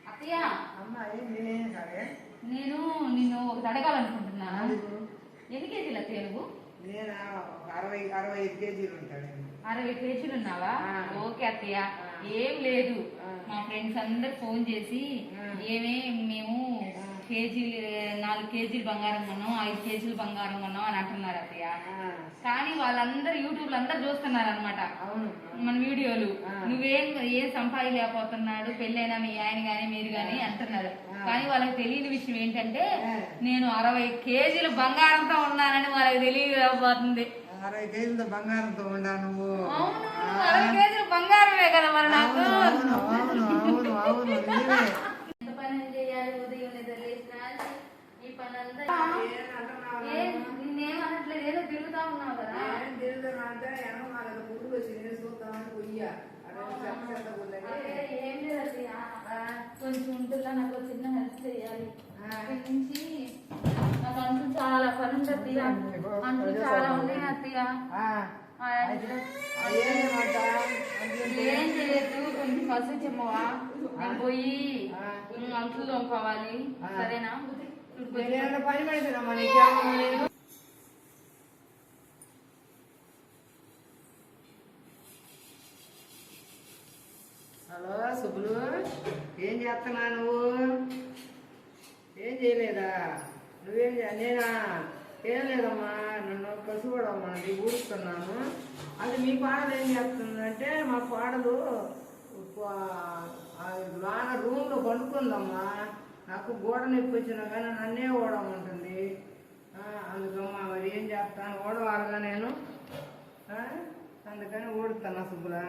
అత్తయ్య నేను నిన్ను ఒకటి అడగాలనుకుంటున్నాను. ఎన్ని కేజీలు అత్తయ్య నువ్వు? నేను 65 కేజీలు ఉంటాను. 60 కేజీలు ఉన్నావా? ఓకే అత్తయ్య. ఏం లేదు, మా ఫ్రెండ్స్ అందరు ఫోన్ చేసి మేము కేజీలు 4 కేజీలు బంగారం కొన్నాం, 5 కేజీలు బంగారం కొన్నాం అని అంటున్నారు అత్తయ్య. కానీ వాళ్ళందరూ యూట్యూబ్ లో అందరు చూస్తున్నారు అనమాట మన వీడియోలు. ఏం సంపాదించలేకపోతున్నాడు పెళ్ళైనా మీ ఆయన గాని మీరు గాని అంటున్నారు. కానీ వాళ్ళకి తెలియని విషయం ఏంటంటే నేను 60 కేజీలు బంగారంతో ఉన్నానని వాళ్ళకి తెలియకపోతుంది. 60 కేజీలతో బంగారంతో ఉన్నా నువ్వు? అవును, 60 కేజీలు బంగారమే కదా మరి నాకు. ఎంత పని చేయాలి? ఉదయం నిద్ర లేచిన ఈ పని అంతా నేనేమనట్లేదు, ఏదో తిరుగుతా ఉన్నావు కదా. ఏం లేదు, కొంచెం ఉంటుందా నాకు చిన్న హెల్ప్ చేయాలి. నుంచి నాకు అంటూ చాలా పని ఉంది అత్తయ్య, అంటూ చాలా ఉంది అత్తయ్య. ఏం చేయొద్దు, కొంచెం పసుపు చెమ్మవా, నేను పోయి అంట్లు తోముకోవాలి. సరేనా? పని పెడతానమ్మా. హలో సుబ్బులు, ఏం చేస్తున్నా నువ్వు? ఏం చేయలేదా? నేనా? ఏం లేదమ్మా, నన్ను కసుపడమ్మా, ఊడుస్తున్నాను. అది మీ పాడలు ఏం చేస్తుందంటే మా పాడలు లోన రూమ్లో పండుకుందమ్మా. నాకు గోడ నొప్పి వచ్చినా కానీ నన్నే ఓడమంటుంది. అందుకమ్మా మరి ఏం చేస్తాను, ఓడవాలిగా నేను. అందుకని ఊడుతున్నా సుబ్బులా.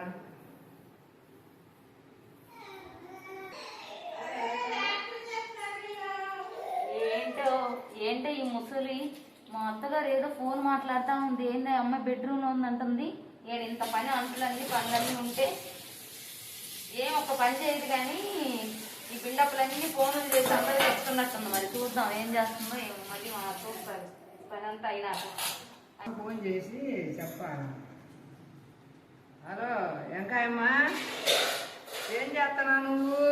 ఏంటో ఈ ముసలి మా అత్తగారు ఏదో ఫోన్ మాట్లాడుతూ ఉంది. ఏంటి అమ్మాయి బెడ్రూమ్లో ఉందంటుంది. నేను ఇంత పని పనులన్నీ ఉంటే ఏం ఒక్క పని చేయదు. కానీ ఈ బిల్డప్లన్నీ ఫోన్లు చేసి అందరూ చెప్తున్నట్టుంది. మరి చూద్దాం ఏం చేస్తుందో ఏమో. మళ్ళీ మా చూస్తారు పని అంతా అయినాక ఫోన్ చేసి చెప్పాలి. హలో వెంకాయమ్మా, ఏం చేస్తున్నా నువ్వు?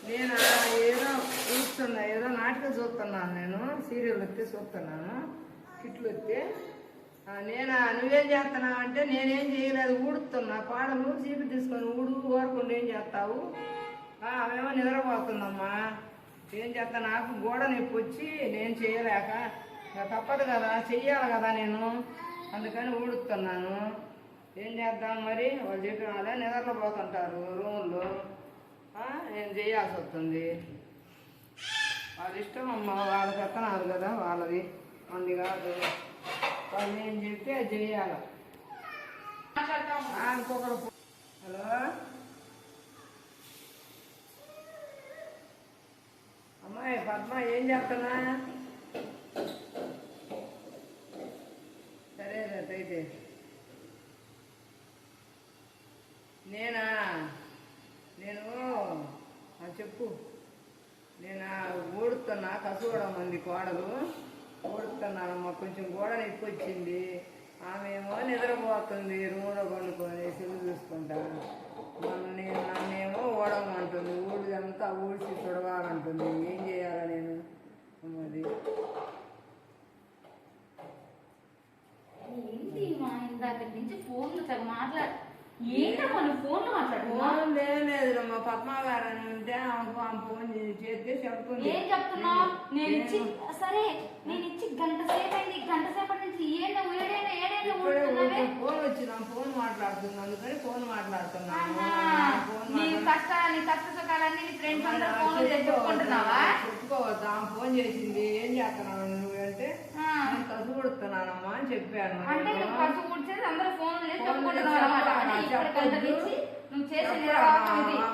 నేను ఏదో చూస్తున్నా, ఏదో నాటకం చూస్తున్నాను. నేను సీరియల్ వస్తే చూస్తున్నాను, కిట్లు వస్తే. నువ్వేం చేస్తున్నావు అంటే నేనేం చేయలేదు, ఊడుతున్నా. పాడలు చీపి తీసుకొని ఊరుకుండా ఏం చేస్తావు? ఆమెమో నిద్రపోతుందమ్మా. ఏం చేస్తా, నాకు గోడ నొప్పి వచ్చి నేను చేయలేక తప్పదు కదా, చెయ్యాలి కదా నేను. అందుకని ఊడుతున్నాను. ఏం చేద్దాం మరి? వాళ్ళు చెప్పిన వాళ్ళే నిద్రలో పోతుంటారు రూముల్లో. నేను చేయాల్సి వస్తుంది. వాళ్ళ ఇష్టం అమ్మ, వాళ్ళ పెత్తనాలు కదా, వాళ్ళది మంది కాదు. వాళ్ళు నేను చెప్తే అది చెయ్యాలి. ఇంకొకరు. హలో అమ్మాయి పద్మ, ఏం చేస్తున్నా? సరే అయితే నేను చెప్పు. నేను ఊడుతున్నా, కసువడం మంది కోడలు ఊడుతున్నానమ్మా. కొంచెం గోడ నొప్పి వచ్చింది. ఆమె ఏమో నిద్రపోతుంది రూమ్లో పండుకొని సెల్లు చూసుకుంటా. నన్నేమో ఓడమంటుంది, ఊడిదంతా ఊడ్చి తుడవాలంటుంది. ఏం చేయాలా నేను? అది ఏంటి మా ఇందాక నుంచి ఫోన్లు తెగ మాట్లాడు. ఏంటమ్మా నువ్వు ఫోన్లో మాట్లాడుతున్నా? లేదమ్మా, పద్మ గారు అని ఉంటే ఆమె ఫోన్ చేస్తే చెప్తుంది. ఏం చెప్తున్నావు? నేను ఇచ్చి గంట సేపు అయింది. గంట సేపటి నుంచి ఫోన్ వచ్చినా ఫోన్ మాట్లాడుతుంది. అందుకని ఫోన్ మాట్లాడుతున్నాను. నీ కష్ట సుఖాలన్నీ ఫ్రెండ్స్ అందరూ ఫోన్ చేసి చెప్పుకుంటున్నావా? చెప్పుకోవద్దు. ఆమె ఫోన్ చేసింది. ఏం చేస్తున్నావు నువ్వు అంటే కసు కొడుతున్నానమ్మా అని చెప్పాను. అంటే కసు కూర్చేది అందరూ ఫోన్ చేసి చెప్పుకుంటున్నావు.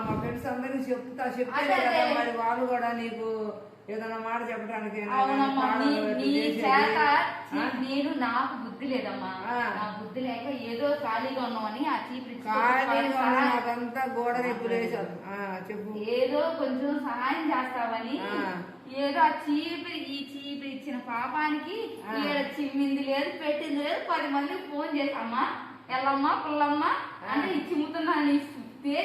మా ఫ్రెండ్స్ అందరినీ చెప్పే మరి వాళ్ళు కూడా నీకు ఏదైనా మాట చెప్పడానికి. నేను నాకు బుద్ధి లేదమ్మా, నా బుద్ధి లేక ఏదో ఖాళీగా ఉన్నామని ఆ నాకంతా గోడ రెగ్యులేషన్ చెప్పు. ఏదో కొంచెం సహాయం చేస్తావని ఏదో ఆ చీపిరి ఇచ్చిన పాపానికి చిమ్మింది లేదు, పెట్టింది లేదు. 10 మందికి ఫోన్ చేసామ్మా, ఎల్లమ్మా పుల్లమ్మ అంటే చిమ్ముతున్నా నీ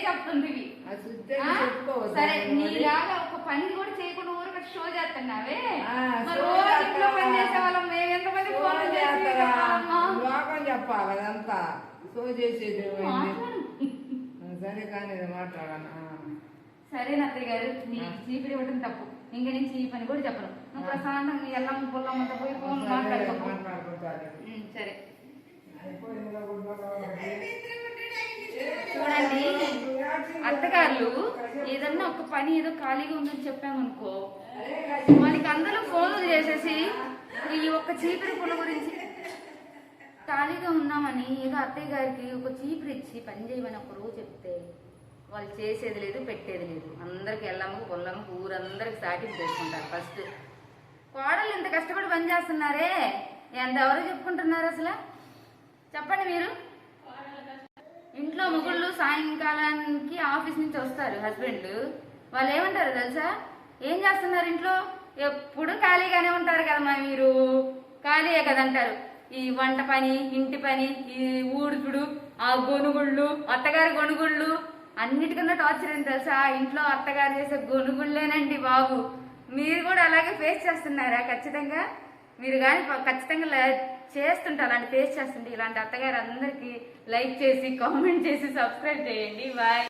చెప్తుంది. అది చూస్తే ఆ? చెప్పుకోవద్దు. సరే నీలాగా ఒక పని కూడా చేయకుండా ఊరికి షో చేస్తున్నావే. ఆ, మరి షో రోజు ఇంట్లో చేస్తావా? పని చేసేవాళ్ళం మేము ఎంతమంది ఫోన్ ఫోన్ చేసి చేస్తారా? చెప్పాలమ్మా? లోకం చెప్పాలి అదంతా సో చేసేది ఏంది? మాట్లాడు. సరే కానీ ఇది మాట్లాడను. సరే అత్తయ్య గారు, నీకు చీపిరి ఇవ్వటం తప్పు. ఇంక నుంచి ఈ పని కూడా చెప్పను. నువ్వు ప్రశాంతంగా నీ ఎల్లమ్మ పుల్లమ్మతో పోయి ఫోన్ మాట్లాడుకో. మాట్లాడుకుంటారు. సరే అయిపోయిందా? చూడండి, అత్తగారులు ఏదన్నా ఒక పని ఏదో ఖాళీగా ఉందని చెప్పామనుకో, వాళ్ళకి అందరూ ఫోన్లు చేసేసి ఈ ఒక్క చీపిరి పుల్ల గురించి ఖాళీగా ఉన్నామని ఏదో అత్తయ్య గారికి ఒక చీపురు ఇచ్చి పని చేయమని ఒక రోజు చెప్తే వాళ్ళు చేసేది లేదు, పెట్టేది లేదు. అందరికి ఎల్లమ్మకు పొల్లమ్మకు ఊరందరికి సాటింపు చేసుకుంటారు. ఫస్ట్ కోడలు ఇంత కష్టపడి పని చేస్తున్నారే, ఎంతెవరో చెప్పుకుంటున్నారు అసలు? చెప్పండి మీరు. ఇంట్లో మొగుళ్ళు సాయంకాలానికి ఆఫీస్ నుంచి వస్తారు హస్బెండ్లు, వాళ్ళు ఏమంటారు తెలుసా? ఏం చేస్తున్నారు ఇంట్లో? ఎప్పుడు ఖాళీగానే ఉంటారు కదమ్మా మీరు, ఖాళీయే కదంటారు. ఈ వంట పని, ఇంటి పని, ఈ ఊడుపుడు, ఆ గొనుగుళ్ళు, అత్తగారి గొనుగుళ్ళు, అన్నిటికన్నా టార్చర్ ఏంటి తెలుసా? ఇంట్లో అత్తగారు చేసే గొనుగుళ్ళేనండి బాబు. మీరు కూడా అలాగే ఫేస్ చేస్తున్నారా? ఖచ్చితంగా మీరు కానీ ఖచ్చితంగా చేస్తుంటే అలాంటి ఫేస్ చేస్తుంటే ఇలాంటి అత్తగారు అందరికీ లైక్ చేసి కామెంట్ చేసి సబ్స్క్రైబ్ చేయండి. బాయ్.